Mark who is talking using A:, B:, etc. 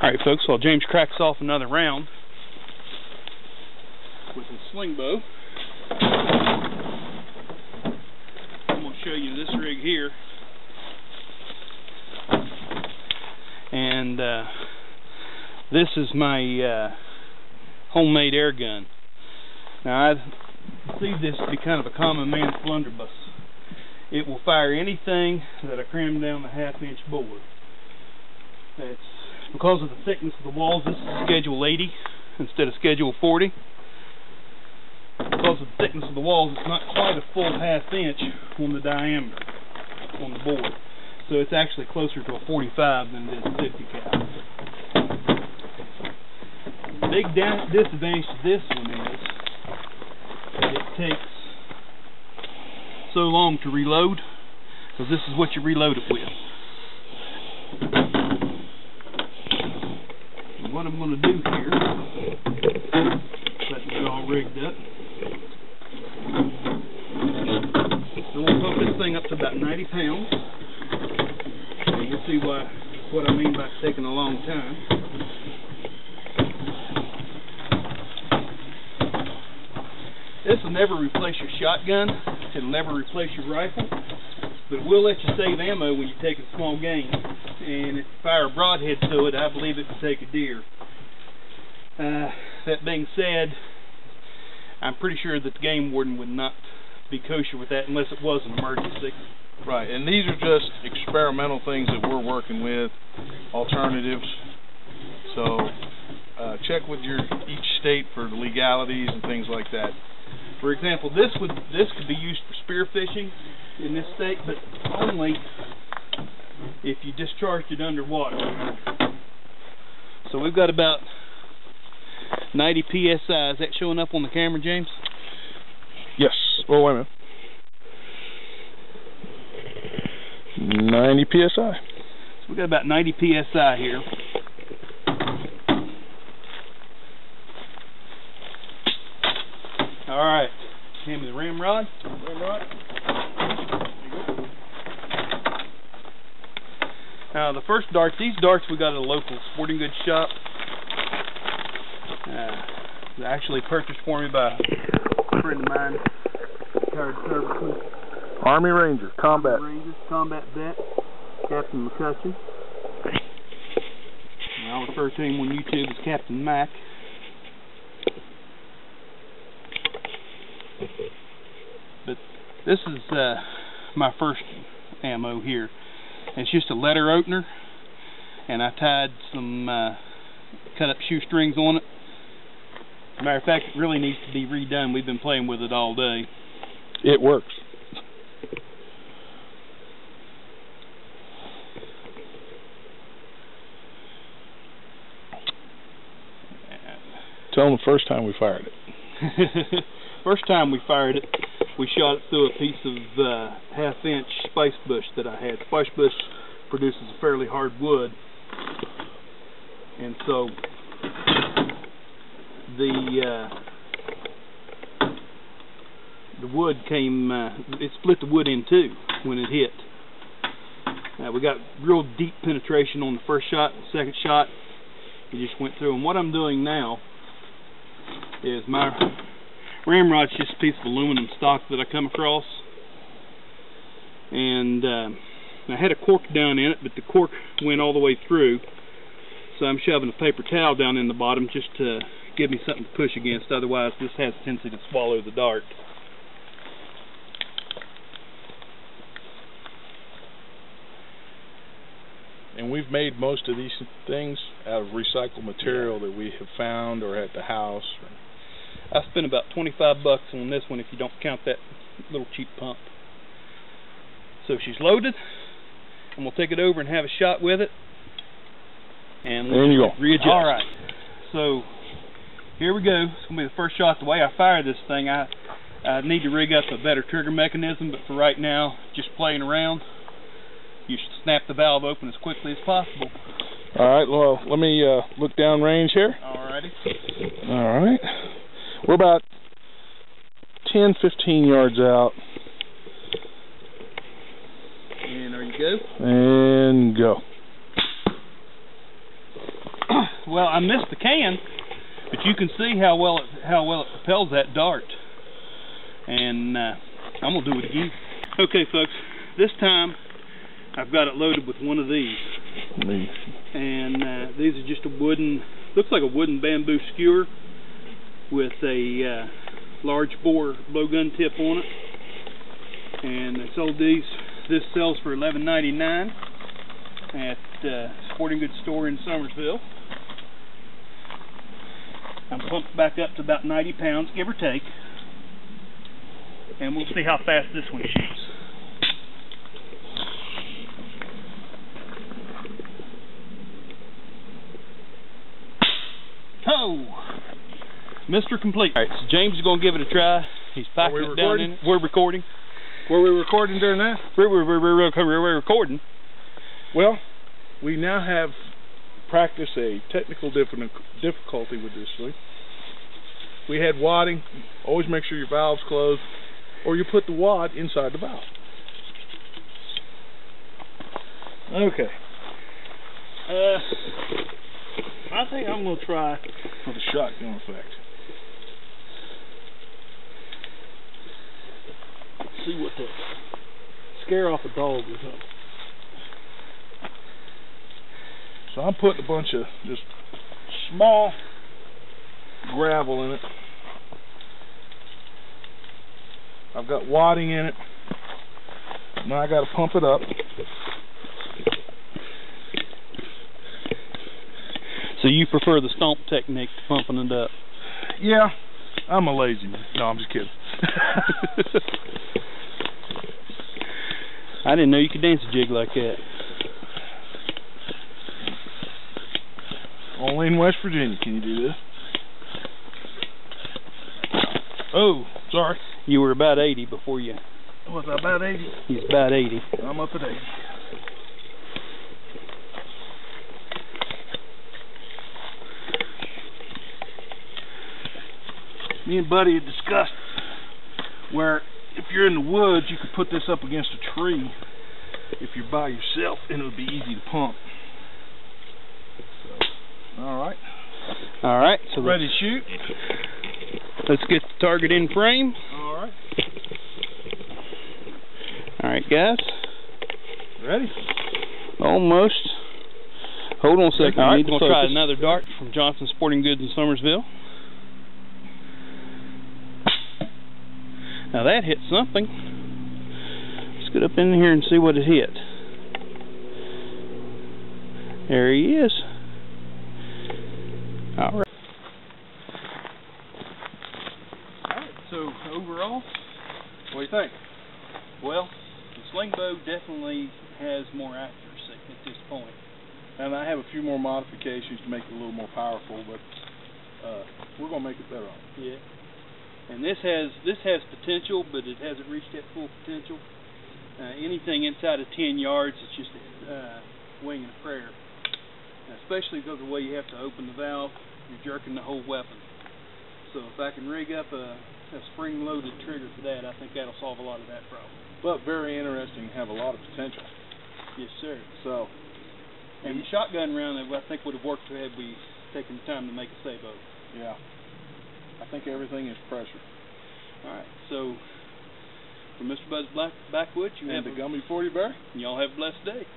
A: Alright folks, while James cracks off another round with his Slingbow, I'm going to show you this rig here. And this is my homemade air gun. Now I see this to be kind of a common man's blunderbuss. It will fire anything that I cram down the half-inch bore. That's because of the thickness of the walls. This is Schedule 80 instead of Schedule 40. Because of the thickness of the walls, it's not quite a full half-inch on the diameter on the board. So it's actually closer to a 45 than it is a 50 cal. The big disadvantage to this one is that it takes so long to reload, because this is what you reload it with. And what I'm going to do here, let it all rigged up. So we'll pump this thing up to about 90 pounds. And you'll see what I mean by taking a long time. This will never replace your shotgun. It'll never replace your rifle. But it will let you save ammo when you take a small game. And if you fire a broadhead to it, I believe it can take a deer. That being said, I'm pretty sure that the game warden would not be kosher with that unless it was an emergency.
B: Right, and these are just experimental things that we're working with, alternatives. So check with each state for the legalities and things like that. For example, this could be used for spearfishing in this state, but only if you discharged it underwater. So we've got about 90 psi. Is that showing up on the camera, James? Yes. Oh, wait a minute. 90 psi.
A: So we've got about 90 psi here. Alright. Hand me the ramrod. Now the first darts, these darts we got at a local sporting goods shop. They're actually purchased for me by a friend of mine, retired serviceman.
B: Army Ranger, combat.
A: Army Rangers, combat vet, Captain McCutcheon. I'll refer to him on YouTube as Captain Mac. But this is my first ammo here. And it's just a letter opener, and I tied some cut up shoestrings on it. As a matter of fact, it really needs to be redone. We've been playing with it all day.
B: It works. Tell them the first time we fired it.
A: First time we fired it, we shot it through a piece of half-inch spice bush that I had. Spice bush produces a fairly hard wood, and so the wood came. It split the wood in two when it hit. We got real deep penetration on the first shot. The second shot, we just went through. And what I'm doing now is my ramrod's just a piece of aluminum stock that I come across, and I had a cork down in it, but the cork went all the way through, so I'm shoving a paper towel down in the bottom just to give me something to push against. Otherwise this has a tendency to swallow the dart.
B: And we've made most of these things out of recycled material that we have found or at the house.
A: I spent about 25 bucks on this one if you don't count that little cheap pump. So she's loaded, and we'll take it over and have a shot with it. And let's readjust. Alright, so here we go. It's going to be the first shot. The way I fire this thing, I need to rig up a better trigger mechanism, but for right now, just playing around, you should snap the valve open as quickly as possible.
B: Alright, well, let me look down range here.
A: Alrighty.
B: Alright. We're about 10-15 yards out.
A: And there you go.
B: And go.
A: Well, I missed the can, but you can see how well it propels that dart. And I'm gonna do it again. Okay, folks. This time I've got it loaded with one of these. And these are just a wooden, looks like a wooden bamboo skewer with a large bore blowgun tip on it. And I sold these. This sells for $11.99 at Sporting Goods store in Summersville. I'm pumped back up to about 90 pounds, give or take. And we'll see how fast this one shoots. Oh! Mr. Complete. Alright, so James is going to give it a try. He's packing it down in it. We're recording.
B: Were we recording during that?
A: We're recording.
B: Well, we now have practiced a technical difficulty with this thing. We had wadding. Always make sure your valve's closed, or you put the wad inside the valve. Okay.
A: I think I'm going to try
B: for the shotgun effect.
A: See what the scare off a dog or something.
B: So I'm putting a bunch of just small gravel in it. I've got wadding in it. Now I got to pump it up.
A: So you prefer the stomp technique to pumping it up?
B: Yeah, I'm a lazy man. No, I'm just kidding.
A: I didn't know you could dance a jig like that.
B: Only in West Virginia can you do this. Oh, sorry.
A: You were about 80 before you...
B: Was I about 80?
A: He's about 80.
B: I'm up at 80. Me and Buddy had discussed where if you're in the woods, you could put this up against a tree if you're by yourself, and it would be easy to pump. So, all right,
A: so
B: ready to shoot.
A: Let's get the target in frame.
B: All
A: right, guys.
B: Ready?
A: Almost. Hold on a second.
B: All right,
A: I'm going to try another dart from Johnson Sporting Goods in Summersville. Now that hit something. Let's get up in here and see what it hit. There he is. Alright. Alright, so overall,
B: what do you think?
A: Well, the Slingbow definitely has more accuracy at this point.
B: And I have a few more modifications to make it a little more powerful, but we're going to make it better.
A: Yeah. And this has potential, but it hasn't reached that full potential. Anything inside of 10 yards, it's just a wing and a prayer. Especially because of the way you have to open the valve, you're jerking the whole weapon. So if I can rig up a spring-loaded trigger for that, I think that'll solve a lot of that problem.
B: But very interesting, have a lot of potential.
A: Yes, sir.
B: So,
A: and the shotgun round, I think would have worked had we taken the time to make a sabot.
B: Yeah. I think everything is pressure.
A: Alright, so for MrBudwv Backwoods, you
B: and
A: have
B: the Gummy 40 Bear,
A: y'all have a blessed day.